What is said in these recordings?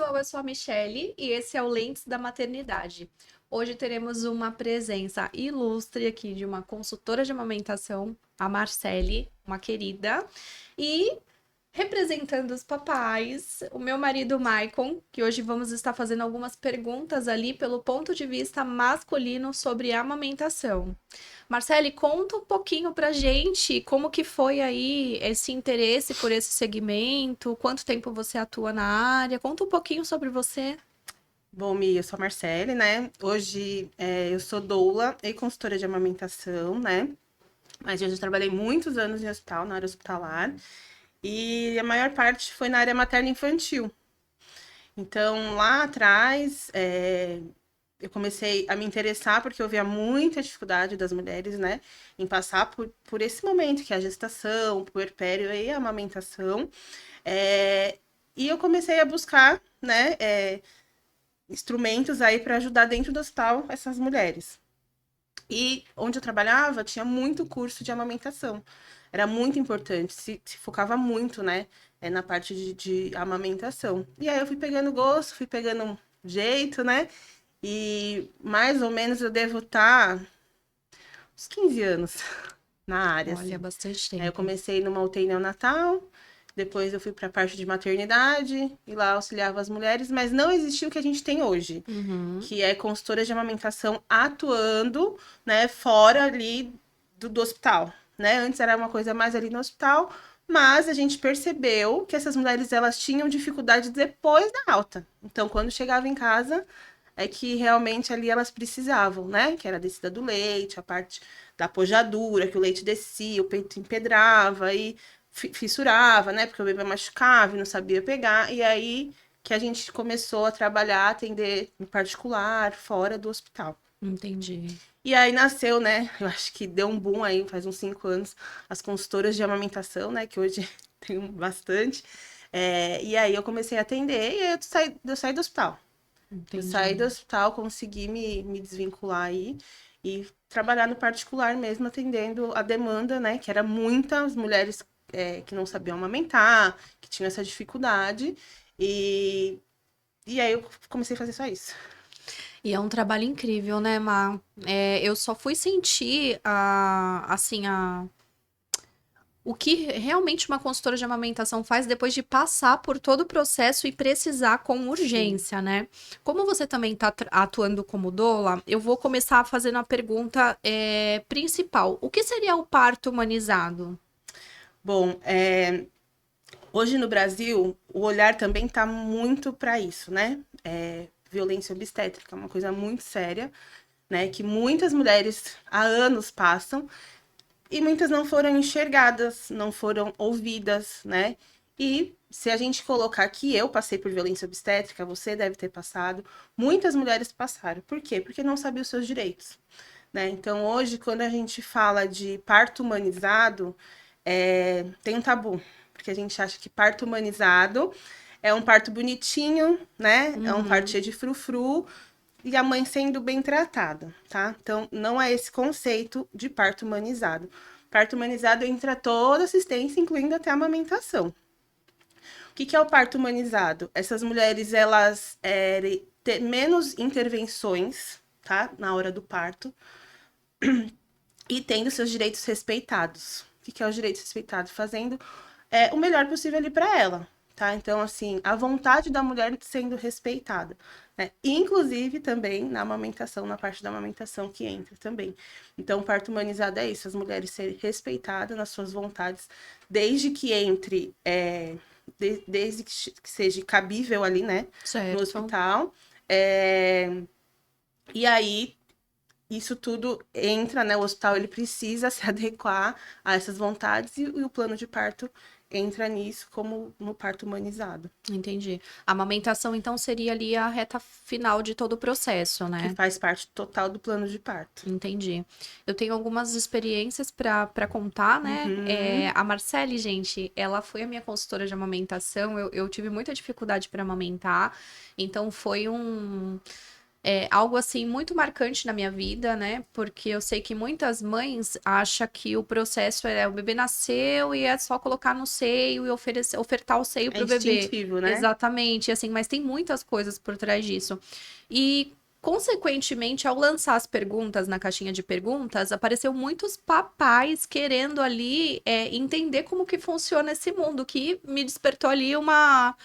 pessoal, eu sou a Michele e esse é o Lentes da Maternidade. Hoje teremos uma presença ilustre aqui de uma consultora de amamentação, a Marcele, uma querida, e representando os papais, o meu marido Maicon, que hoje vamos estar fazendo algumas perguntas ali pelo ponto de vista masculino sobre a amamentação. Marcele, conta um pouquinho pra gente como que foi aí esse interesse por esse segmento, quanto tempo você atua na área, conta um pouquinho sobre você. Bom, Mi, eu sou a Marcele, né? Hoje eu sou doula e consultora de amamentação, né? Mas eu já trabalhei muitos anos em hospital, na área hospitalar, e a maior parte foi na área materna infantil. Então, lá atrás, eu comecei a me interessar porque eu via muita dificuldade das mulheres, né, em passar por esse momento, que é a gestação, o puerpério e a amamentação. É, e eu comecei a buscar, né, instrumentos aí para ajudar dentro do hospital essas mulheres. E onde eu trabalhava tinha muito curso de amamentação. Era muito importante, se focava muito, né, na parte de amamentação. E aí eu fui pegando gosto, fui pegando um jeito, né? E mais ou menos eu devo estar uns 15 anos na área, Olha, assim. bastante Aí eu tempo. comecei numa UTI neonatal, depois eu fui para a parte de maternidade, e lá auxiliava as mulheres, mas não existia o que a gente tem hoje, Uhum, que é consultora de amamentação atuando, né, fora ali do hospital, né? Antes era uma coisa mais ali no hospital, mas a gente percebeu que essas mulheres elas tinham dificuldade depois da alta. Então, quando chegava em casa, é que realmente ali elas precisavam, né? Que era a descida do leite, a parte da pojadura, que o leite descia, o peito empedrava e fissurava, né? Porque o bebê machucava e não sabia pegar. E aí que a gente começou a trabalhar, atender em particular, fora do hospital. entendi. E aí nasceu, né? Eu acho que deu um boom aí, faz uns 5 anos, as consultoras de amamentação, né? Que hoje tem bastante. E aí eu comecei a atender e aí eu saí do hospital. Eu saí do Entendi. hospital, consegui me desvincular aí e trabalhar no particular mesmo, atendendo a demanda, né? Que era muitas mulheres que não sabiam amamentar, que tinham essa dificuldade. E, e aí eu comecei a fazer só isso. E é um trabalho incrível, né, Má? É, eu só fui sentir o que realmente uma consultora de amamentação faz depois de passar por todo o processo e precisar com Sim. urgência, né? Como você também está atuando como doula, eu vou começar fazendo a pergunta principal. O que seria o parto humanizado? Bom, hoje no Brasil, o olhar também está muito para isso, né? Violência obstétrica é uma coisa muito séria, né? Que muitas mulheres há anos passam e muitas não foram enxergadas, não foram ouvidas, né? E se a gente colocar que eu passei por violência obstétrica, você deve ter passado, muitas mulheres passaram. Por quê? Porque não sabiam os seus direitos, né? Então, hoje, quando a gente fala de parto humanizado, tem um tabu, porque a gente acha que parto humanizado é um parto bonitinho, né? É um parto Uhum, cheio de frufru, e a mãe sendo bem tratada, tá? Então, não é esse conceito de parto humanizado. Parto humanizado entra toda assistência, incluindo até a amamentação. O que é o parto humanizado? Essas mulheres, elas ter menos intervenções, tá? Na hora do parto, e tendo seus direitos respeitados. O que é os direitos respeitados? Fazendo o melhor possível ali para ela, tá? Então, assim, a vontade da mulher sendo respeitada, né? Inclusive também na amamentação, na parte da amamentação que entra também. Então, o parto humanizado é isso, as mulheres serem respeitadas nas suas vontades, desde que entre, desde que seja cabível ali, né, no certo. hospital. É, e aí isso tudo entra, né? O hospital ele precisa se adequar a essas vontades e o plano de parto entra nisso como no parto humanizado, Entendi. A amamentação, então, seria ali a reta final de todo o processo, que né? faz parte total do plano de parto. Entendi. Eu tenho algumas experiências para contar, né? Uhum, A Marcele, gente, ela foi a minha consultora de amamentação. Eu tive muita dificuldade para amamentar, então foi um. É algo assim muito marcante na minha vida, né? Porque eu sei que muitas mães acham que o processo é o bebê nasceu e é só colocar no seio e ofertar o seio É para o bebê. instintivo, né? Exatamente, assim, mas tem muitas coisas por trás disso. E consequentemente, ao lançar as perguntas na caixinha de perguntas, apareceu muitos papais querendo ali entender como que funciona esse mundo, que me despertou ali uma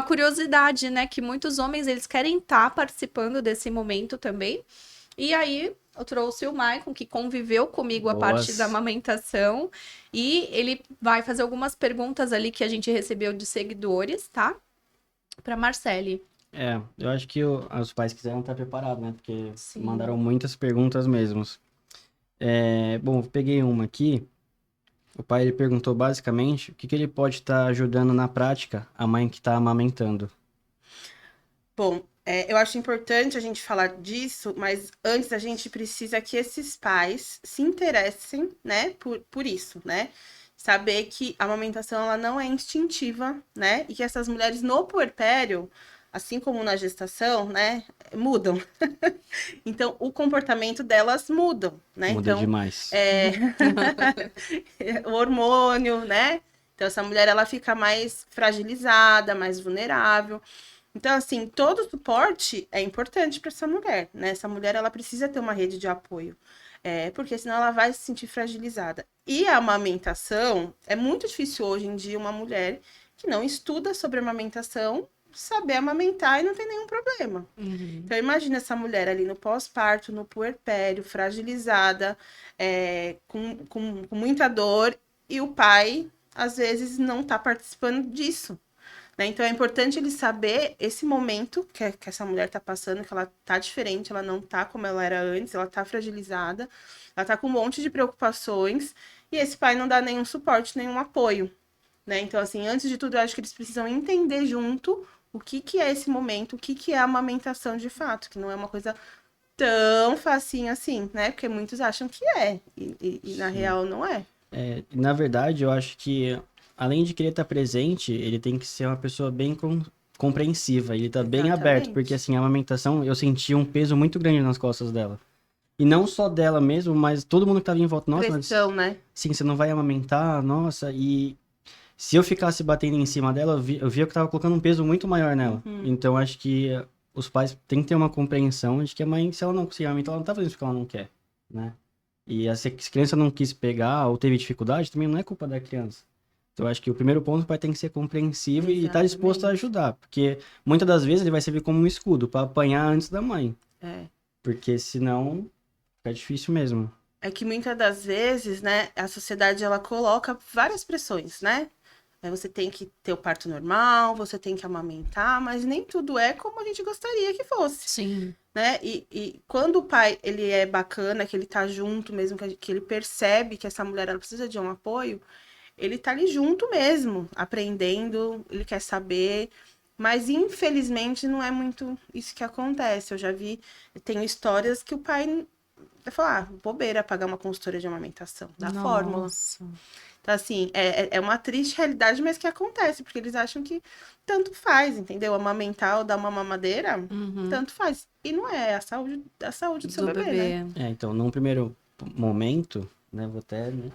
curiosidade, né? Que muitos homens eles querem estar participando desse momento também. E aí eu trouxe o Maicon, que conviveu comigo a parte da Boas. amamentação, e ele vai fazer algumas perguntas ali que a gente recebeu de seguidores, tá? Para Marcele. Eu acho que os pais quiseram estar preparados, né? Porque Sim. mandaram muitas perguntas mesmo. Bom, eu peguei uma aqui. O pai ele perguntou basicamente o que que ele pode estar ajudando na prática a mãe que está amamentando. Bom, eu acho importante a gente falar disso, mas antes a gente precisa que esses pais se interessem, né, por isso, né? Saber que a amamentação ela não é instintiva, né? E que essas mulheres no puerpério, assim como na gestação, né, mudam. Então, o comportamento delas mudam, né? Muda Então, demais. é... o hormônio, né? Então, essa mulher ela fica mais fragilizada, mais vulnerável. Então, assim, todo suporte é importante para essa mulher, né? Essa mulher, ela precisa ter uma rede de apoio, porque senão ela vai se sentir fragilizada. E a amamentação, é muito difícil hoje em dia uma mulher que não estuda sobre amamentação saber amamentar e não tem nenhum problema. Uhum. Então, imagina essa mulher ali no pós-parto, no puerpério, fragilizada, com muita dor, e o pai, às vezes, não está participando disso. Né? Então é importante ele saber esse momento que essa mulher tá passando, que ela tá diferente, ela não tá como ela era antes, ela tá fragilizada, ela tá com um monte de preocupações, e esse pai não dá nenhum suporte, nenhum apoio, né? Então, assim, antes de tudo, eu acho que eles precisam entender junto o que que é esse momento, o que que é a amamentação de fato, que não é uma coisa tão facinho assim, né? Porque muitos acham que é, e na Sim. real não é. Na verdade, eu acho que, além de querer estar presente, ele tem que ser uma pessoa bem compreensiva. Ele tá bem aberto, porque, Exatamente. assim, a amamentação, eu senti um peso muito grande nas costas dela. E não só dela mesmo, mas todo mundo que tava em volta. Nossa, mas, Pressão, né? sim, você não vai amamentar? Nossa, e se eu ficasse batendo em cima dela, eu via que eu tava colocando um peso muito maior nela. Uhum. Então, acho que os pais têm que ter uma compreensão de que a mãe, se ela não conseguir amamentar, ela não tá fazendo isso porque ela não quer, né? E se a criança não quis pegar ou teve dificuldade, também não é culpa da criança. Então, eu acho que o primeiro ponto, o pai tem que ser compreensivo e estar disposto a Exatamente. ajudar. Porque muitas das vezes ele vai servir como um escudo para apanhar antes da mãe. É. Porque senão fica difícil mesmo. É que muitas das vezes, né, a sociedade ela coloca várias pressões, né? Você tem que ter o parto normal, você tem que amamentar, mas nem tudo é como a gente gostaria que fosse, Sim. né? E quando o pai ele é bacana, que ele tá junto mesmo, que ele percebe que essa mulher ela precisa de um apoio, ele tá ali junto mesmo, aprendendo, ele quer saber, mas infelizmente não é muito isso que acontece. Eu já vi, tenho histórias que o pai vai falar, bobeira pagar uma consultoria de amamentação, da fórmula. Nossa. Então, assim, é uma triste realidade, mas que acontece, porque eles acham que tanto faz, entendeu? Amamentar ou dar uma mamadeira, Uhum. tanto faz. E não é a saúde do seu Do bebê, né? bebê. Então, num primeiro momento, né, vou até, né,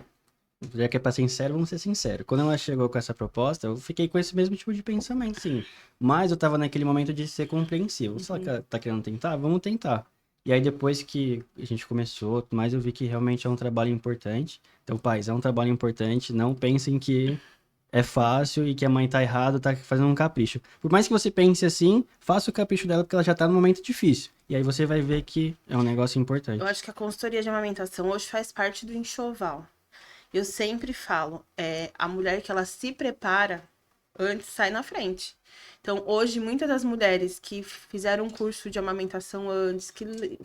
já que é pra ser sincero, vamos ser sinceros. Quando ela chegou com essa proposta, eu fiquei com esse mesmo tipo de pensamento, sim. Mas eu tava naquele momento de ser compreensivo. Se ela tá querendo tentar, vamos tentar. E aí, depois que a gente começou, mas eu vi que realmente é um trabalho importante. Então, pais, é um trabalho importante. Não pensem que é fácil e que a mãe tá errada, tá fazendo um capricho. Por mais que você pense assim, faça o capricho dela porque ela já tá num momento difícil. E aí você vai ver que é um negócio Eu importante. acho que a consultoria de amamentação hoje faz parte do enxoval. Eu sempre falo, a mulher que ela se prepara antes sai na frente. Então, hoje, muitas das mulheres que fizeram um curso de amamentação antes,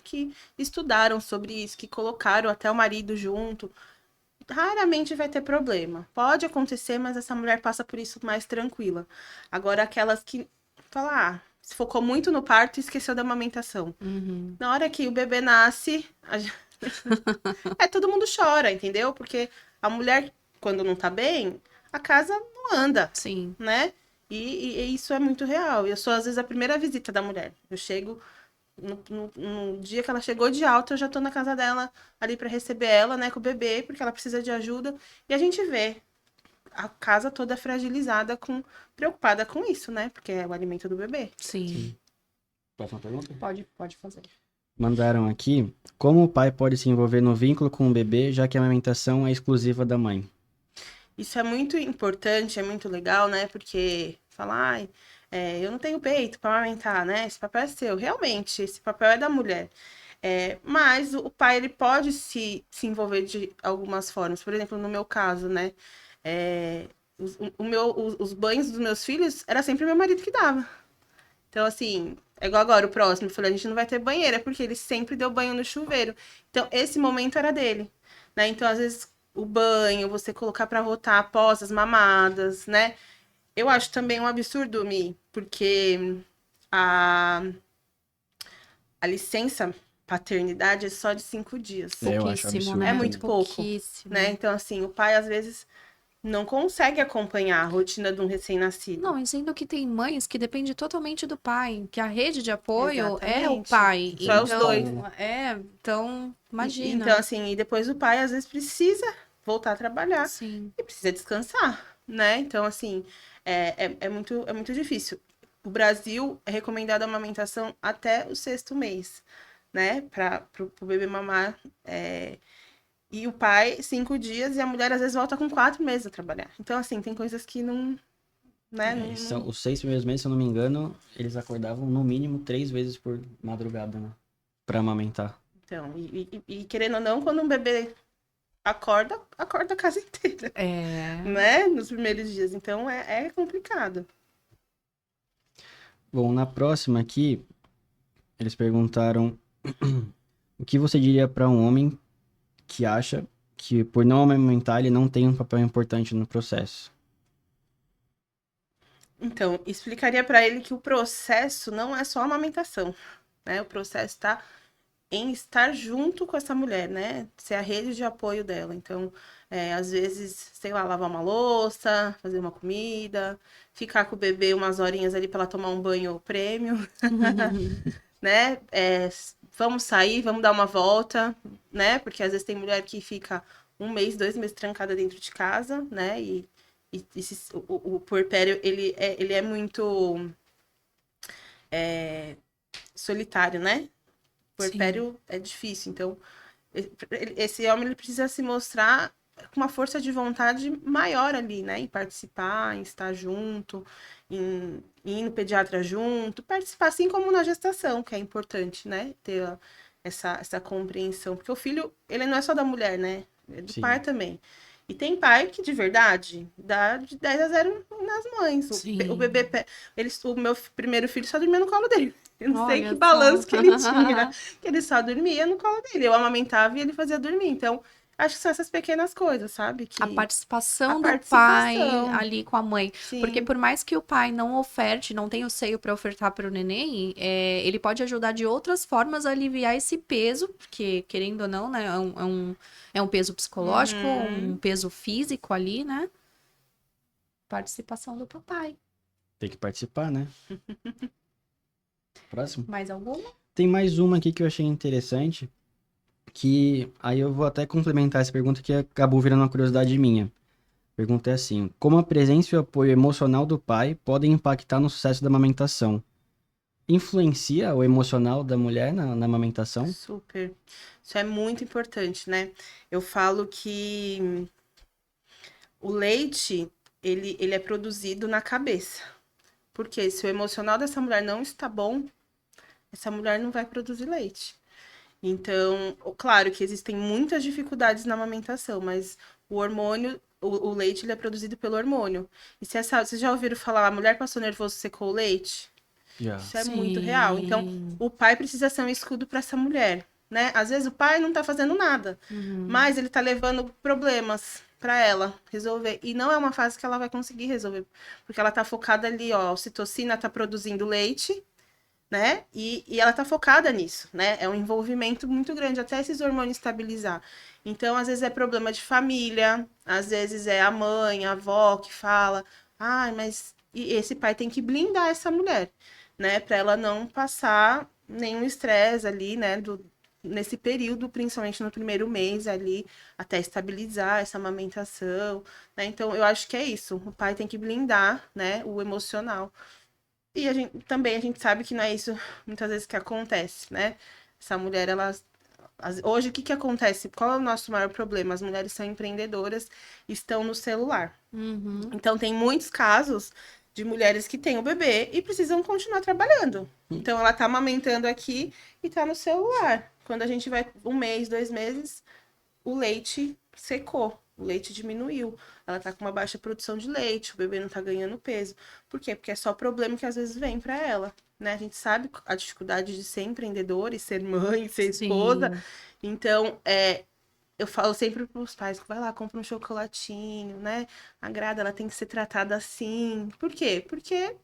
que estudaram sobre isso, que colocaram até o marido junto, raramente vai ter problema. Pode acontecer, mas essa mulher passa por isso mais tranquila. Agora, aquelas que falam, se focou muito no parto e esqueceu da amamentação. Uhum. Na hora que o bebê nasce, todo mundo chora, entendeu? Porque a mulher, quando não tá bem, a casa não anda, Sim. né? E isso é muito real. Eu sou, às vezes, a primeira visita da mulher. Eu chego, No dia que ela chegou de alta, eu já tô na casa dela ali para receber ela, né, com o bebê, porque ela precisa de ajuda. E a gente vê a casa toda fragilizada, preocupada com isso, né? Porque é o alimento do bebê. Sim. Sim. Próxima pergunta? Pode fazer. Mandaram aqui, como o pai pode se envolver no vínculo com o bebê, já que a amamentação é exclusiva da mãe? Isso é muito importante, é muito legal, né? Porque falar, ai, eu não tenho peito para amamentar, né? Esse papel é seu. Realmente, esse papel é da mulher. Mas o pai, ele pode se envolver de algumas formas. Por exemplo, no meu caso, né? Os banhos dos meus filhos era sempre meu marido que dava. Então, assim, é igual agora o próximo. Eu falei, a gente não vai ter banheira, porque ele sempre deu banho no chuveiro. Então, esse momento era dele, né? Então, às vezes, o banho, você colocar pra rotar após as mamadas, né? Eu acho também um absurdo, Mi, porque a, a licença paternidade é só de 5 dias. Eu acho Pouquíssimo, absurdo É né? muito também. pouco, Pouquíssimo. né? Então, assim, o pai, às vezes, não consegue acompanhar a rotina de um recém-nascido. Não, e sendo que tem mães que dependem totalmente do pai, que a rede de apoio é o Exatamente. pai. Só os Então, dois. então, imagina. Então, assim, e depois o pai, às vezes, precisa voltar a trabalhar. Sim. E precisa descansar, né? Então, assim, é muito difícil. O Brasil é recomendado a amamentação até o 6º mês, né? Para o bebê mamar. E o pai, 5 dias, e a mulher, às vezes, volta com 4 meses a trabalhar. Então, assim, tem coisas que não, né? E são, os 6 primeiros meses, se eu não me engano, eles acordavam no mínimo 3 vezes por madrugada, né? Pra amamentar. Então, e querendo ou não, quando um bebê acorda a casa inteira, É. né? Nos primeiros dias. Então, é complicado. Bom, na próxima aqui, eles perguntaram o que você diria pra um homem que acha que por não amamentar ele não tem um papel importante no processo? Então, explicaria para ele que o processo não é só a amamentação, né? O processo está em estar junto com essa mulher, né? Ser a rede de apoio dela. Então, às vezes, sei lá, lavar uma louça, fazer uma comida, ficar com o bebê umas horinhas ali para ela tomar um banho prêmio, né? Vamos sair, vamos dar uma volta, né? Porque às vezes tem mulher que fica 1 mês, 2 meses trancada dentro de casa, né? O puerpério, ele é muito solitário, né? O Sim. puerpério é difícil. Então, esse homem ele precisa se mostrar com uma força de vontade maior ali, né? Em participar, em estar junto, em ir no pediatra junto, participar, assim como na gestação, que é importante, né? Ter essa compreensão. Porque o filho, ele não é só da mulher, né? É do Sim. pai também. E tem pai que, de verdade, dá de 10-0 nas mães. Sim. O bebê, o meu primeiro filho só dormia no colo dele. Eu não sei Olha que só. balanço que ele tinha, que ele só dormia no colo dele. Eu amamentava e ele fazia dormir. Então, acho que são essas pequenas coisas, sabe? A Que participação a do pai participação. ali com a mãe. Porque Sim. por mais que o pai não oferte, não tenha o seio para ofertar para o neném, ele pode ajudar de outras formas a aliviar esse peso, porque, querendo ou não, né, é um peso psicológico, um peso físico ali, né? Participação do papai. Tem que participar, né? Próximo. Mais alguma? Tem mais uma aqui que eu achei interessante, que aí eu vou até complementar essa pergunta que acabou virando uma curiosidade minha. A pergunta é assim: como a presença e o apoio emocional do pai podem impactar no sucesso da amamentação? Influencia o emocional da mulher na amamentação? Super. Isso é muito importante, né? Eu falo que o leite, ele é produzido na cabeça. Porque se o emocional dessa mulher não está bom, essa mulher não vai produzir leite. Então, claro que existem muitas dificuldades na amamentação, mas o hormônio, o leite, ele é produzido pelo hormônio. E vocês já ouviram falar, a mulher passou nervoso, secou o leite? Já. Isso é muito real. Então, o pai precisa ser um escudo para essa mulher, né? Às vezes o pai não tá fazendo nada, mas ele tá levando problemas para ela resolver. E não é uma fase que ela vai conseguir resolver, porque ela tá focada ali, ó, a ocitocina tá produzindo leite, né? E ela tá focada nisso, né? É um envolvimento muito grande, até esses hormônios estabilizar. Então, às vezes é problema de família, às vezes é a mãe, a avó que fala, mas e esse pai tem que blindar essa mulher, né? Para ela não passar nenhum estresse ali, né, nesse período, principalmente no primeiro mês ali, até estabilizar essa amamentação, né? Então, eu acho que é isso. O pai tem que blindar, né, o emocional. E a gente sabe que não é isso muitas vezes que acontece, né? Essa mulher, ela hoje, o que que acontece? Qual é o nosso maior problema? As mulheres são empreendedoras, estão no celular. Uhum. Então, tem muitos casos de mulheres que têm o bebê e precisam continuar trabalhando. Então, ela tá amamentando aqui e tá no celular. Quando a gente vai 1 mês, 2 meses, o leite secou, o leite diminuiu. Ela tá com uma baixa produção de leite, o bebê não tá ganhando peso. Por quê? Porque é só problema que às vezes vem para ela, né? A gente sabe a dificuldade de ser empreendedora e ser mãe, ser esposa. Sim. Então, eu falo sempre para os pais, vai lá, compra um chocolatinho, né? Agrada, ela tem que ser tratada assim. Por quê? Porque,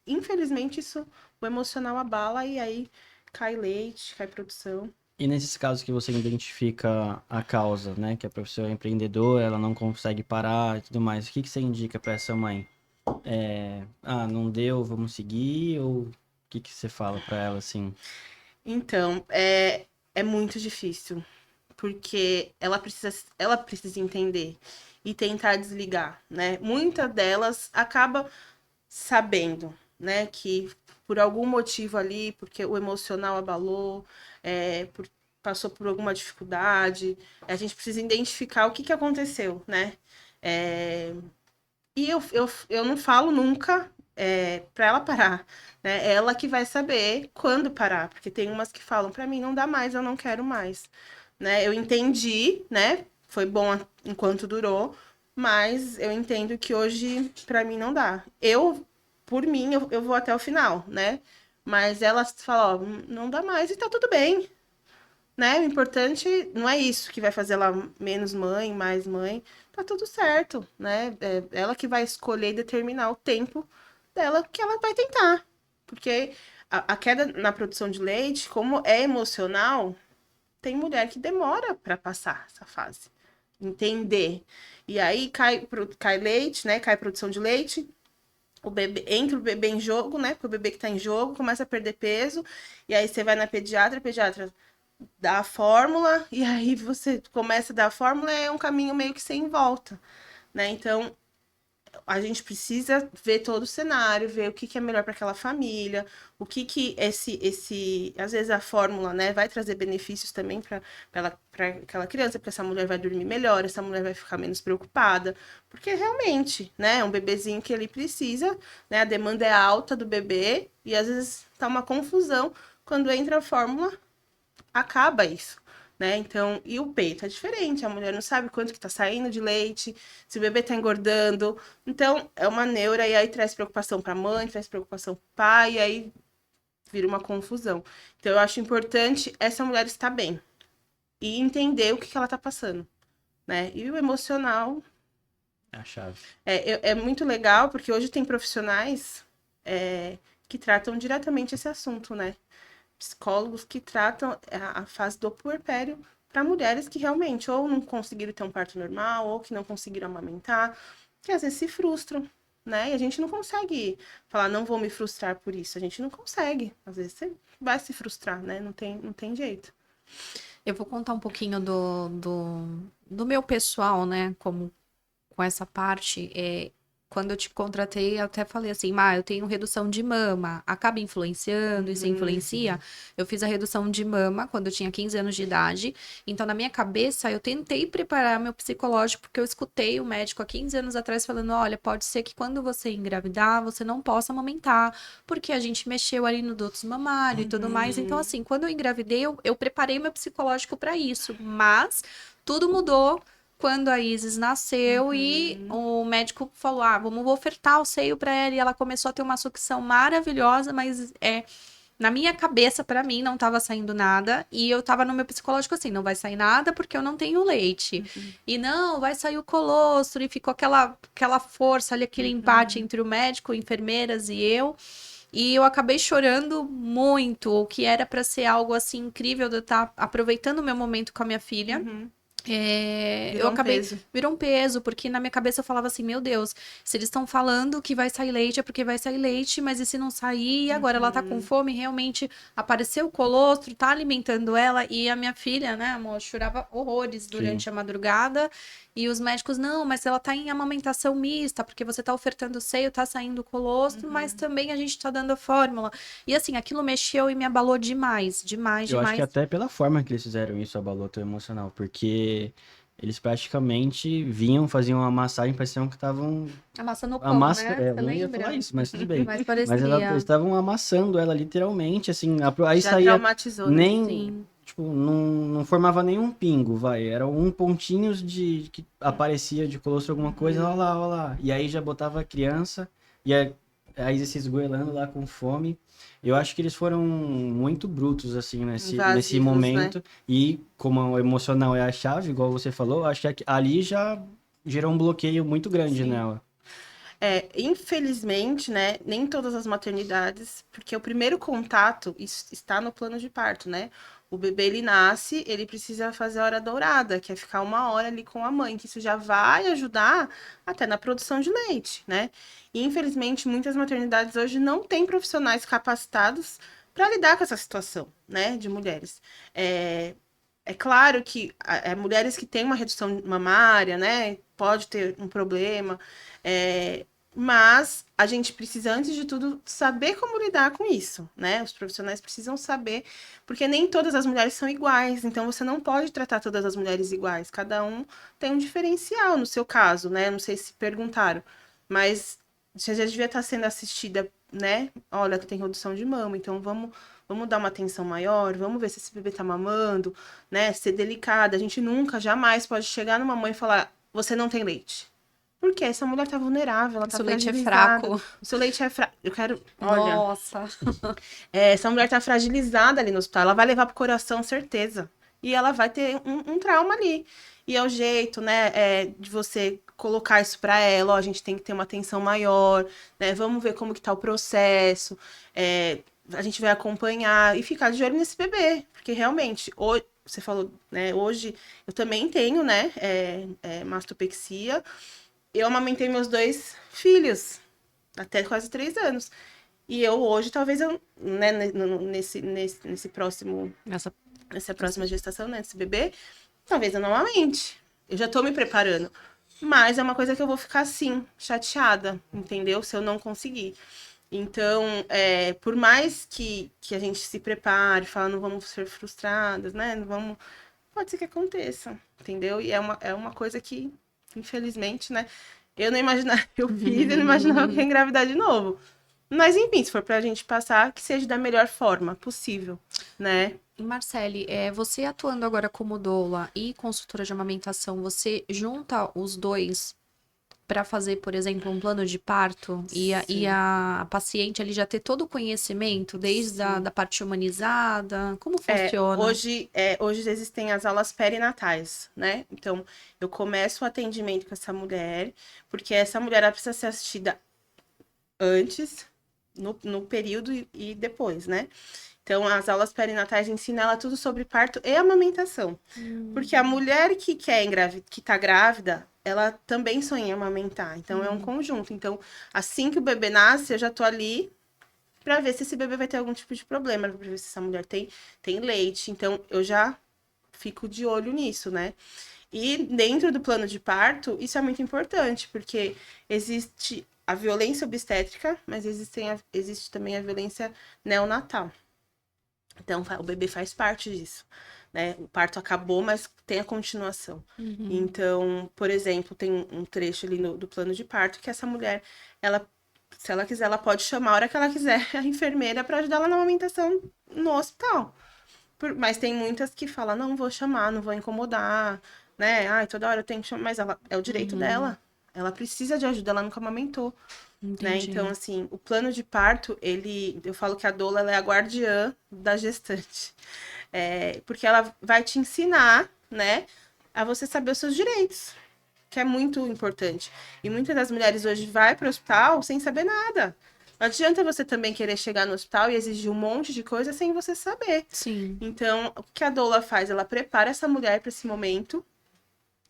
infelizmente, isso, o emocional abala e aí cai leite, cai produção. E nesses casos que você identifica a causa, né? Que a professora é empreendedora, ela não consegue parar e tudo mais. O que que você indica para essa mãe? Não deu, vamos seguir? Ou o que que você fala para ela assim? Então, é muito difícil, porque ela precisa entender e tentar desligar, né? Muitas delas acabam sabendo, né, que por algum motivo ali, porque o emocional abalou, passou por alguma dificuldade, a gente precisa identificar o que que aconteceu, né? É, e eu não falo nunca para ela parar, né? É ela que vai saber quando parar, porque tem umas que falam para mim não dá mais, eu não quero mais, né? Eu entendi, né? Foi bom enquanto durou, mas eu entendo que hoje para mim não dá. Por mim, eu vou até o final, né? Mas ela fala, ó, não dá mais e tá tudo bem, né? O importante não é isso que vai fazer ela menos mãe, mais mãe. Tá tudo certo, né? É ela que vai escolher e determinar o tempo dela que ela vai tentar. Porque a queda na produção de leite, como é emocional, tem mulher que demora para passar essa fase. Entender. E aí cai leite, né? Cai produção de leite. O bebê, entra o bebê em jogo, né? Porque o bebê que tá em jogo começa a perder peso. E aí você vai na pediatra, a pediatra dá a fórmula, e aí você começa a dar a fórmula, é um caminho meio que sem volta, né? Então, a gente precisa ver todo o cenário, ver o que que é melhor para aquela família, o que que às vezes a fórmula, né, vai trazer benefícios também para aquela criança, porque essa mulher vai dormir melhor, essa mulher vai ficar menos preocupada, porque realmente, né, é um bebezinho que ele precisa, né, a demanda é alta do bebê e às vezes tá uma confusão quando entra a fórmula, acaba isso, né? Então, e o peito é diferente, a mulher não sabe quanto que tá saindo de leite, se o bebê tá engordando. Então, é uma neura e aí traz preocupação para a mãe, traz preocupação pro pai, e aí vira uma confusão. Então, eu acho importante essa mulher estar bem e entender o que que ela tá passando, né? E o emocional É a chave. é muito legal, porque hoje tem profissionais que tratam diretamente esse assunto, né? Psicólogos que tratam a fase do puerpério para mulheres que realmente ou não conseguiram ter um parto normal, ou que não conseguiram amamentar, que às vezes se frustram, né? E a gente não consegue falar, não vou me frustrar por isso. A gente não consegue. Às vezes você vai se frustrar, né? Não tem jeito. Eu vou contar um pouquinho do meu pessoal, né? Como com essa parte. Quando eu te contratei, eu até falei assim, eu tenho redução de mama. Acaba influenciando, isso influencia? Eu fiz a redução de mama quando eu tinha 15 anos de idade. Então, na minha cabeça, eu tentei preparar meu psicológico, porque eu escutei o médico há 15 anos atrás falando, olha, pode ser que quando você engravidar, você não possa amamentar, porque a gente mexeu ali no duto mamário e tudo mais. Então, assim, quando eu engravidei, eu preparei meu psicológico para isso. Mas tudo mudou quando a Isis nasceu e o médico falou: vamos ofertar o seio para ela. E ela começou a ter uma sucção maravilhosa, mas na minha cabeça, para mim, não estava saindo nada. E eu tava no meu psicológico assim: não vai sair nada porque eu não tenho leite. E não, vai sair o colostro. E ficou aquela força ali, aquele empate entre o médico, enfermeiras e eu. E eu acabei chorando muito, o que era para ser algo assim incrível de eu estar aproveitando o meu momento com a minha filha. Virou eu um acabei. peso. Virou um peso, porque na minha cabeça eu falava assim: meu Deus, se eles estão falando que vai sair leite é porque vai sair leite, mas e se não sair? E agora ela tá com Uhum, fome, realmente apareceu o colostro, tá alimentando ela. E a minha filha, né, amor, chorava horrores Sim. durante a madrugada. E os médicos, não, mas ela tá em amamentação mista, porque você tá ofertando seio, tá saindo o colostro, mas uhum. também a gente tá dando a fórmula. E assim, aquilo mexeu e me abalou demais, demais, Eu acho que demais. até pela forma que eles fizeram isso abalou teu emocional, porque eles praticamente vinham, faziam uma massagem, pareciam que estavam Amassando o pão, amassando. né? É, Você eu não ia falar lembra? isso, mas tudo bem. Mas Mas eles parecia. estavam amassando ela literalmente, assim, aí Já saía traumatizou, né? nem, Sim. tipo, não formava nenhum pingo, vai. Era um pontinhos de que aparecia de colostro alguma coisa, Uhum. olha lá. E aí já botava a criança, aí se esgoelando lá com fome. Eu acho que eles foram muito brutos, assim, nesse Invasivos, né? momento. E como o emocional é a chave, igual você falou, eu acho que ali já gerou um bloqueio muito grande Sim. nela. Infelizmente, né, nem todas as maternidades, porque o primeiro contato está no plano de parto, né? O bebê, ele nasce, ele precisa fazer a hora dourada, que é ficar 1 hora ali com a mãe, que isso já vai ajudar até na produção de leite, né? E, infelizmente, muitas maternidades hoje não têm profissionais capacitados para lidar com essa situação, né, de mulheres. É, é claro que mulheres que têm uma redução mamária, né, pode ter um problema, é, mas a gente precisa, antes de tudo, saber como lidar com isso, né? Os profissionais precisam saber, porque nem todas as mulheres são iguais, então você não pode tratar todas as mulheres iguais. Cada um tem um diferencial no seu caso, né? Não sei se perguntaram, mas você já devia estar sendo assistida, né? Olha, tu tem redução de mama, então vamos dar uma atenção maior, vamos ver se esse bebê tá mamando, né? Ser delicada. A gente nunca, jamais pode chegar numa mãe e falar: você não tem leite. Porque essa mulher tá vulnerável, ela tá Se o leite é fragilizada. fraco. O seu leite é fraco. Eu quero. Olha, Nossa. essa mulher tá fragilizada ali no hospital. Ela vai levar pro coração, certeza. E ela vai ter um trauma ali. E é o jeito, né, de você colocar isso pra ela. Ó, a gente tem que ter uma atenção maior, né? Vamos ver como que tá o processo. A gente vai acompanhar e ficar de olho nesse bebê. Porque realmente, hoje, você falou, né? Hoje eu também tenho, né? Mastopexia. Eu amamentei meus 2 filhos até quase 3 anos. E eu hoje, talvez eu, né, nesse próximo, Essa... nessa próxima gestação, né, desse bebê, talvez eu não amamente. Eu já tô me preparando. Mas é uma coisa que eu vou ficar assim, chateada, entendeu? Se eu não conseguir. Então, por mais que a gente se prepare, fala, não vamos ser frustradas, né? Não vamos. Pode ser que aconteça, entendeu? E é uma coisa que, infelizmente, né? Eu não imaginava, eu fiz, eu não imaginava que ia engravidar de novo. Mas, enfim, se for pra gente passar, que seja da melhor forma possível, né? E Marcele, você atuando agora como doula e consultora de amamentação, você junta os dois para fazer, por exemplo, um plano de parto e Sim, a paciente ali já ter todo o conhecimento, desde a sim. da parte humanizada? Como funciona? Hoje existem as aulas perinatais, né? Então, eu começo o atendimento com essa mulher, porque essa mulher ela precisa ser assistida antes, no período e depois, né? Então, as aulas perinatais ensinam ela tudo sobre parto e amamentação. Porque a mulher que quer que tá grávida, ela também sonha em amamentar. Então, é um conjunto. Então, assim que o bebê nasce, eu já tô ali pra ver se esse bebê vai ter algum tipo de problema, pra ver se essa mulher tem leite. Então, eu já fico de olho nisso, né? E dentro do plano de parto, isso é muito importante, porque existe a violência obstétrica, mas existe também a violência neonatal. Então, o bebê faz parte disso, né? O parto acabou, mas tem a continuação. Uhum. Então, por exemplo, tem um trecho ali do plano de parto que essa mulher, ela, se ela quiser, ela pode chamar a hora que ela quiser a enfermeira para ajudar ela na amamentação no hospital. Mas tem muitas que falam, não vou chamar, não vou incomodar, né? Ai, toda hora eu tenho que chamar, mas é o direito Uhum. dela. Ela precisa de ajuda, ela nunca amamentou, né? Então, Entendi. assim, o plano de parto, eu falo que a doula ela é a guardiã da gestante. Porque ela vai te ensinar, né, a você saber os seus direitos, que é muito importante. E muitas das mulheres hoje vai para o hospital sem saber nada. Não adianta você também querer chegar no hospital e exigir um monte de coisa sem você saber. Sim. Então, o que a doula faz? Ela prepara essa mulher para esse momento,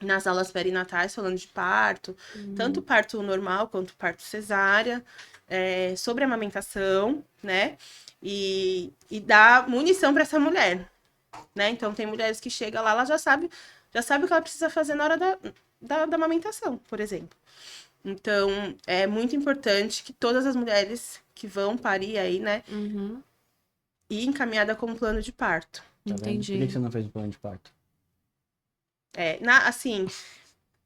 nas aulas perinatais, falando de parto, tanto parto normal quanto parto cesárea, sobre amamentação, né? E dar munição para essa mulher, né? Então, tem mulheres que chegam lá, ela já sabe o que ela precisa fazer na hora da amamentação, por exemplo. Então, é muito importante que todas as mulheres que vão parir aí, né, Uhum. ir encaminhada com um plano de parto. Tá vendo? Por que Entendi. que você não fez o plano de parto? Assim,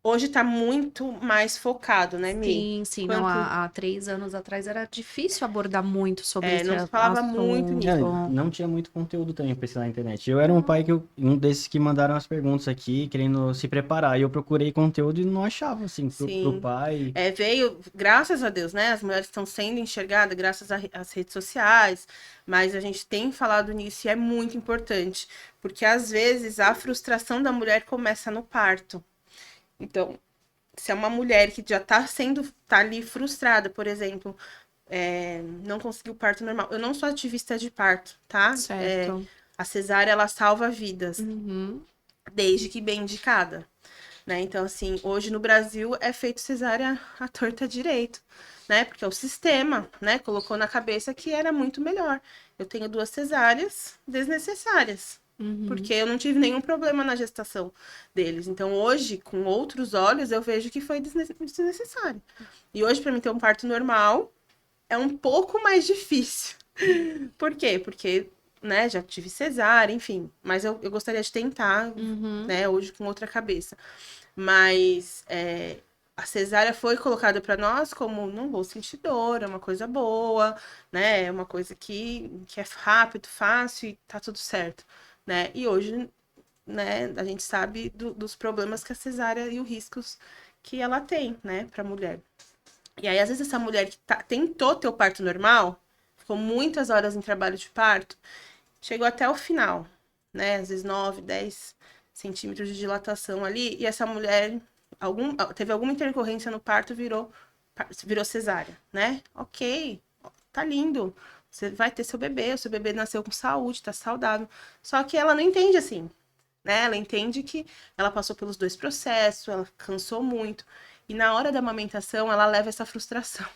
hoje tá muito mais focado, né, Mi? Sim, sim. Não, Quanto há 3 anos atrás era difícil abordar muito sobre esse não se falava muito É, nisso. assunto. não tinha muito conteúdo também pra pesquisar na internet. Eu era um pai um desses que mandaram as perguntas aqui, querendo se preparar. E eu procurei conteúdo e não achava, assim, pro Sim. pai. Veio, graças a Deus, né? As mulheres estão sendo enxergadas graças às redes sociais, mas a gente tem falado nisso e é muito importante, porque às vezes a frustração da mulher começa no parto. Então, se é uma mulher que já tá ali frustrada, por exemplo, não conseguiu parto normal. Eu não sou ativista de parto, tá? Certo. A cesárea, ela salva vidas, Uhum. desde que bem indicada. Né? Então, assim, hoje no Brasil é feito cesárea à torta direito, né? Porque o sistema, né, colocou na cabeça que era muito melhor. Eu tenho 2 cesáreas desnecessárias, Uhum. porque eu não tive nenhum problema na gestação deles. Então, hoje, com outros olhos, eu vejo que foi desnecessário. E hoje, para mim ter um parto normal, é um pouco mais difícil. Por quê? Porque, né, já tive cesárea, enfim. Mas eu gostaria de tentar, Uhum. né, hoje com outra cabeça. Mas a cesárea foi colocada para nós como não vou sentir dor, é uma coisa boa, né? É uma coisa que é rápido, fácil e tá tudo certo, né? E hoje, né, a gente sabe dos problemas que a cesárea e os riscos que ela tem, né, para a mulher. E aí, às vezes, essa mulher que tentou ter o parto normal, ficou muitas horas em trabalho de parto, chegou até o final, né? Às vezes 9, 10 centímetros de dilatação ali, e essa mulher teve alguma intercorrência no parto, virou cesárea, né? Ok, tá lindo. Você vai ter o seu bebê nasceu com saúde, tá saudável. Só que ela não entende assim, né? Ela entende que ela passou pelos 2 processos, ela cansou muito. E na hora da amamentação, ela leva essa frustração.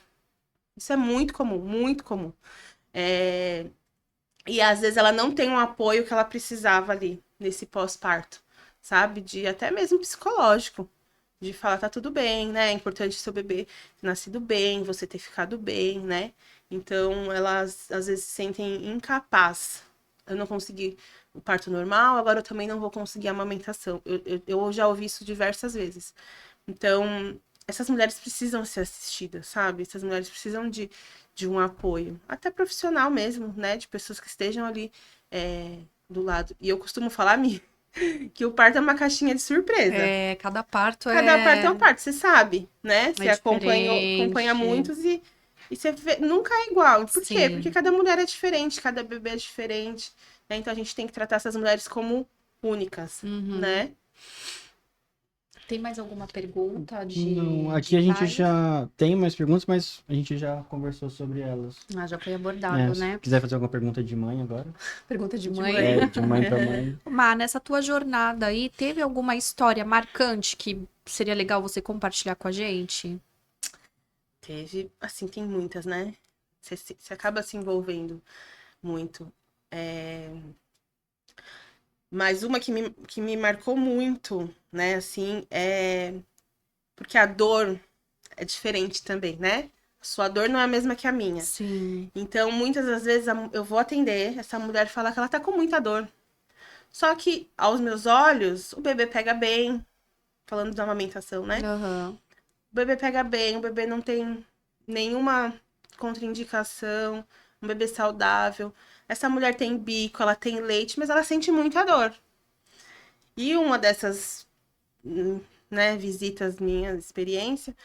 Isso é muito comum, muito comum. É, e às vezes ela não tem um apoio que ela precisava ali, nesse pós-parto, sabe? De até mesmo psicológico. De falar, tá tudo bem, né? É importante seu bebê ter nascido bem, você ter ficado bem, né? Então, elas às vezes se sentem incapazes. Eu não consegui o parto normal, agora eu também não vou conseguir a amamentação. Eu já ouvi isso diversas vezes. Então, essas mulheres precisam ser assistidas, sabe? Essas mulheres precisam de um apoio, até profissional mesmo, né? De pessoas que estejam ali do lado. E eu costumo falar, Mi, que o parto é uma caixinha de surpresa. Cada parto Cada parto é é, um parto, você sabe, né? é Você acompanha diferente. muitos e você vê, nunca é igual. Por quê? Porque Sim. cada mulher é diferente, cada bebê é diferente, né? Então a gente tem que tratar essas mulheres como únicas, Uhum. né? Tem mais alguma pergunta Não, de aqui a gente pai? já tem mais perguntas, mas a gente já conversou sobre elas. Ah, já foi abordado, Se né? quiser fazer alguma pergunta de mãe agora. Pergunta de De mãe. mãe. De mãe pra mãe. Má, nessa tua jornada aí, teve alguma história marcante que seria legal você compartilhar com a gente? Teve, assim, tem muitas, né? Você acaba se envolvendo muito. Mas uma que me marcou muito, né, assim, porque a dor é diferente também, né? A sua dor não é a mesma que a minha. Sim. Então, muitas das vezes eu vou atender essa mulher e falar que ela tá com muita dor. Só que, aos meus olhos, o bebê pega bem, falando da amamentação, né? Aham. O bebê pega bem, o bebê não tem nenhuma contraindicação, um bebê saudável. Essa mulher tem bico, ela tem leite, mas ela sente muita dor. E uma dessas, né, visitas minhas, experiência,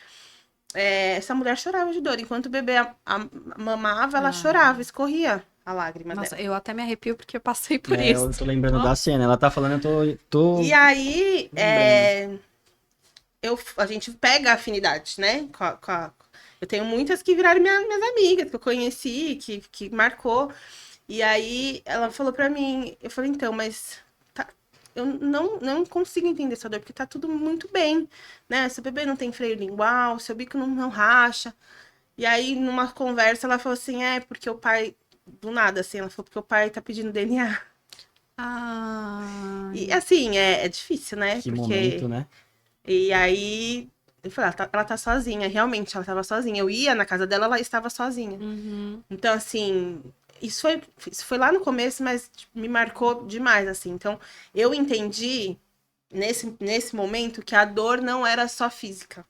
essa mulher chorava de dor. Enquanto o bebê mamava, ela Ah. chorava, escorria a lágrima Nossa, dela. eu até me arrepio porque eu passei por É, isso. eu tô lembrando da Nossa. cena. Ela tá falando, eu tô E aí, lembrando. a gente pega a afinidade, né? Eu tenho muitas que viraram minhas amigas, que eu conheci, que marcou. E aí ela falou pra mim, eu falei, então, mas eu não consigo entender sua dor, porque tá tudo muito bem, né? Seu bebê não tem freio lingual, seu bico não racha. E aí, numa conversa, ela falou assim, porque o pai, do nada, assim, ela falou, porque o pai tá pedindo DNA. Ah, E assim, é difícil, né? Que Porque. momento, né? E aí, eu falei, ela tá sozinha, realmente, ela tava sozinha. Eu ia na casa dela, ela estava sozinha. uhum. Então, assim, isso foi lá no começo, mas tipo, me marcou demais, assim. Então, eu entendi nesse momento que a dor não era só física,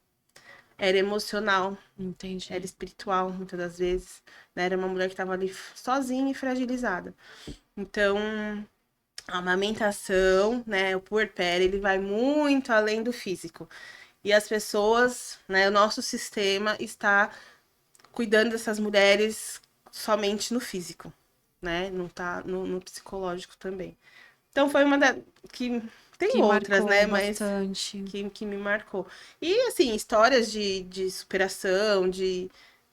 era emocional, Entendi. era espiritual, muitas das vezes, né? Era uma mulher que estava ali sozinha e fragilizada. Então, a amamentação, né, o puerpério, ele vai muito além do físico. E as pessoas, né, o nosso sistema está cuidando dessas mulheres somente no físico, né? Não tá no psicológico também. Então foi uma que tem Que outras, marcou né? Mas bastante. que me marcou. E assim, histórias de superação,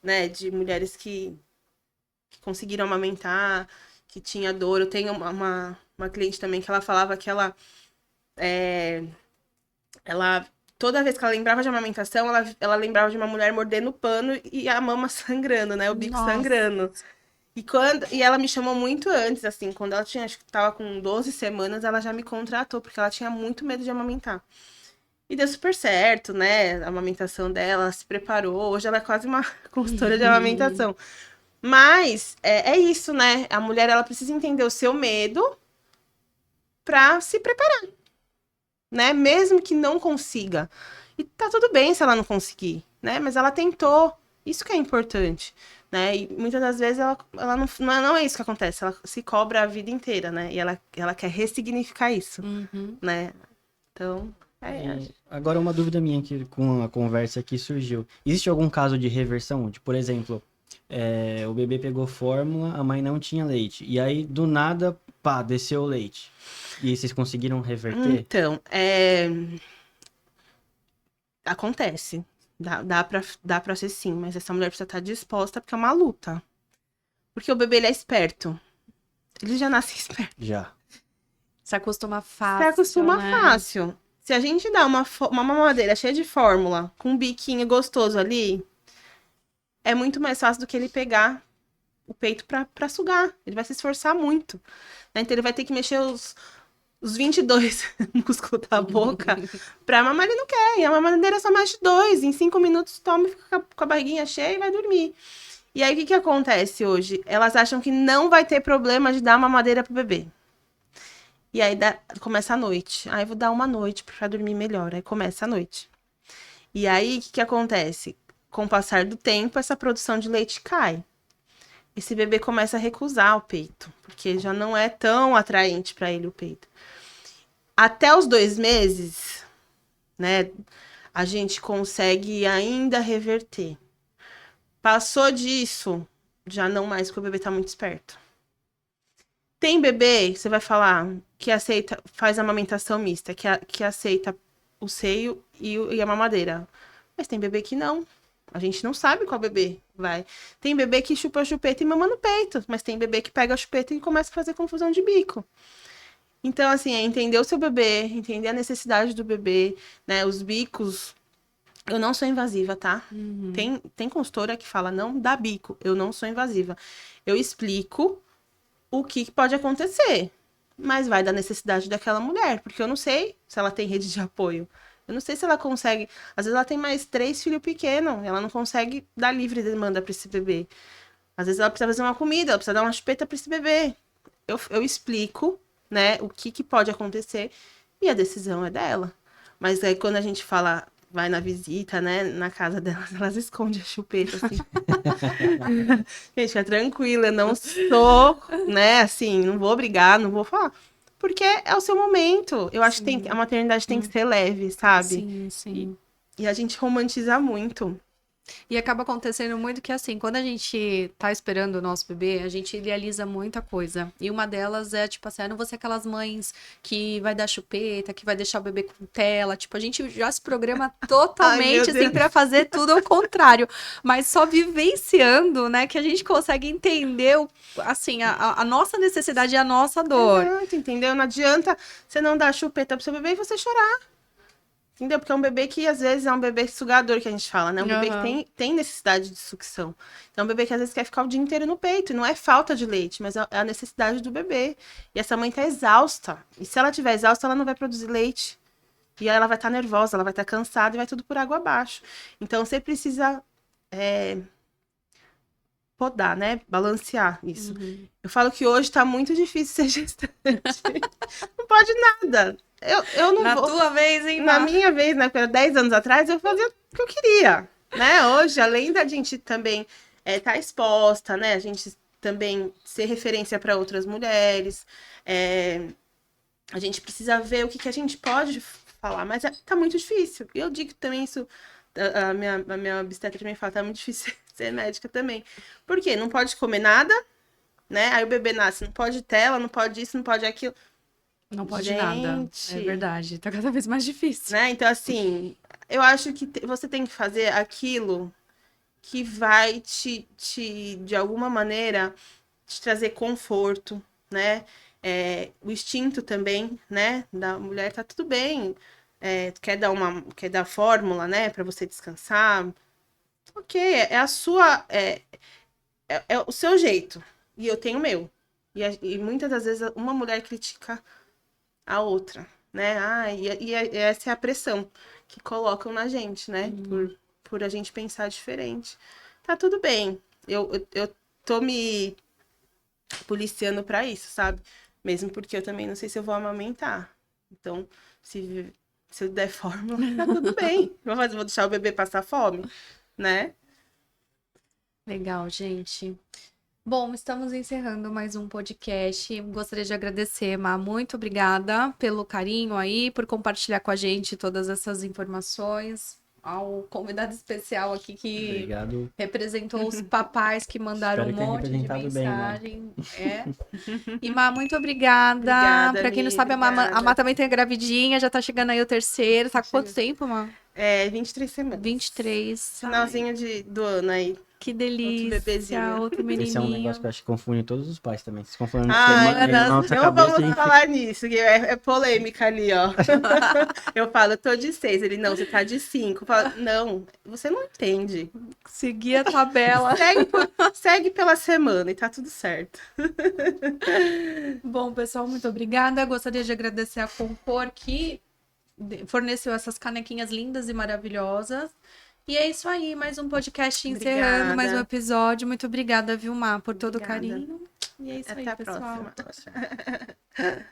né, de mulheres que conseguiram amamentar, que tinha dor. Eu tenho uma cliente também que ela falava que ela toda vez que ela lembrava de amamentação, ela lembrava de uma mulher mordendo o pano e a mama sangrando, né? O bico Nossa. sangrando. E ela me chamou muito antes, assim, quando ela tinha, acho que tava com 12 semanas, ela já me contratou, porque ela tinha muito medo de amamentar. E deu super certo, né? A amamentação dela, ela se preparou. Hoje ela é quase uma consultora de amamentação. Mas é isso, né? A mulher, ela precisa entender o seu medo pra se preparar, né? Mesmo que não consiga. E tá tudo bem se ela não conseguir, né? Mas ela tentou. Isso que é importante, né? E muitas das vezes ela não é isso que acontece. Ela se cobra a vida inteira, né? E ela quer ressignificar isso, Uhum. né? Então, E agora uma dúvida minha que com a conversa que surgiu. Existe algum caso de reversão? De, por exemplo, o bebê pegou fórmula, a mãe não tinha leite. E aí, do nada, pá, desceu o leite. E aí vocês conseguiram reverter? Então, acontece. Dá pra ser sim, mas essa mulher precisa estar disposta porque é uma luta. Porque o bebê, ele é esperto. Ele já nasce esperto. Já. Se acostuma Se fácil, acostuma né? fácil. Se a gente dá uma mamadeira cheia de fórmula, com um biquinho gostoso ali, é muito mais fácil do que ele pegar o peito pra sugar. Ele vai se esforçar muito, né? Então ele vai ter que mexer os 22 músculos da boca pra mamar. Ele não quer. E a mamadeira só mexe dois. Em 5 minutos toma e fica com a barriguinha cheia e vai dormir. E aí o que acontece hoje? Elas acham que não vai ter problema de dar mamadeira pro bebê. E aí começa a noite. Aí vou dar uma noite pra dormir melhor. Aí começa a noite. E aí o que acontece? Com o passar do tempo, essa produção de leite cai. Esse bebê começa a recusar o peito, porque já não é tão atraente para ele o peito. Até os 2 meses, né, a gente consegue ainda reverter. Passou disso, já não mais, porque o bebê tá muito esperto. Tem bebê, você vai falar, que aceita, faz amamentação mista, que aceita o seio e a mamadeira. Mas tem bebê que não. A gente não sabe qual bebê vai. Tem bebê que chupa a chupeta e mama no peito, mas tem bebê que pega a chupeta e começa a fazer confusão de bico. Então, assim, é entender o seu bebê, entender a necessidade do bebê, né? Os bicos. Eu não sou invasiva, tá? Uhum. Tem consultora que fala, não dá bico. Eu não sou invasiva. Eu explico o que pode acontecer, mas vai da necessidade daquela mulher, porque eu não sei se ela tem rede de apoio. Eu não sei se ela consegue. Às vezes ela tem mais 3 filhos pequenos, ela não consegue dar livre demanda para esse bebê. Às vezes ela precisa fazer uma comida, ela precisa dar uma chupeta para esse bebê. Eu explico, né, o que pode acontecer e a decisão é dela. Mas aí quando a gente fala, vai na visita, né, na casa delas, elas escondem a chupeta, assim. Gente, fica tranquila, eu não sou, né, assim, não vou brigar, não vou falar. Porque é o seu momento. Eu acho que a maternidade tem que ser leve, sabe? Sim, sim. E a gente romantiza muito. E acaba acontecendo muito que, assim, quando a gente tá esperando o nosso bebê, a gente idealiza muita coisa. E uma delas é, tipo assim, não vou ser aquelas mães que vai dar chupeta, que vai deixar o bebê com tela. Tipo, a gente já se programa Ai, totalmente, meu assim, Deus. pra fazer tudo ao contrário. Mas só vivenciando, né, que a gente consegue entender, assim, a nossa necessidade e a nossa dor. Exato, entendeu? Não adianta você não dar chupeta pro seu bebê e você chorar. Entendeu? Porque é um bebê que, às vezes, é um bebê sugador, que a gente fala, né? Um bebê que Aham. tem necessidade de sucção. Então, é um bebê que, às vezes, quer ficar o dia inteiro no peito. E não é falta de leite, mas é a necessidade do bebê. E essa mãe tá exausta. E se ela estiver exausta, ela não vai produzir leite. E aí ela vai estar nervosa, ela vai estar cansada e vai tudo por água abaixo. Então, você precisa podar, né? Balancear isso. Uhum. Eu falo que hoje tá muito difícil ser gestante. Não pode nada. Eu não Na vou... tua vez, hein, Na Má? minha vez, né, 10 anos atrás, eu fazia o que eu queria, né? Hoje, além da gente também estar exposta, né? A gente também ser referência para outras mulheres, a gente precisa ver o que a gente pode falar, mas tá muito difícil. E eu digo também isso, a minha obstetra também fala, tá muito difícil ser médica também. Por quê? Não pode comer nada, né? Aí o bebê nasce, não pode tela, não pode isso, não pode aquilo. Não pode nada. É Gente, verdade. Tá cada vez mais difícil. né? Então, assim, eu acho que você tem que fazer aquilo que vai de alguma maneira, te trazer conforto, né? O instinto também, né? Da mulher tá tudo bem. Quer dar fórmula, né? Pra você descansar. Ok, é a sua. É o seu jeito. E eu tenho o meu. E muitas das vezes uma mulher critica a outra, né? Essa é a pressão que colocam na gente, né? Por a gente pensar diferente. Tá tudo bem. Eu tô me policiando pra isso, sabe? Mesmo porque eu também não sei se eu vou amamentar. Então, se eu der fórmula, tá tudo bem. Vou deixar o bebê passar fome, né? Legal, gente. Bom, estamos encerrando mais um podcast. Gostaria de agradecer, Má. Muito obrigada pelo carinho aí, por compartilhar com a gente todas essas informações. Ao convidado especial aqui que Obrigado. representou os papais que mandaram um Espero que tenha monte de representado bem, né? mensagem. E Má, muito obrigada. Obrigada, Pra quem não Mi, sabe, a Má obrigada. também tem gravidinha, já tá chegando aí o terceiro. Tá com quanto tempo, Má? 23 semanas. 23. Ai, Finalzinho do ano aí. que Outro delícia. bebezinho. Outro Esse é um negócio menininho. que eu acho que confunde todos os pais também. Vocês ficam falando de Ai, semana e na nossa não cabeça a vamos gente falar nisso, que é polêmica ali, ó. Eu falo, eu tô de 6. Ele, não, você tá de 5. Eu falo, não, você não entende. Seguir a tabela. Segue pela semana e tá tudo certo. Bom, pessoal, muito obrigada. Gostaria de agradecer a Compor que forneceu essas canequinhas lindas e maravilhosas. E é isso aí, mais um podcast encerrando, mais um Obrigada. episódio. Muito obrigada, Vilmar, por todo o Obrigada. carinho. E é isso aí, Até a pessoal. próxima.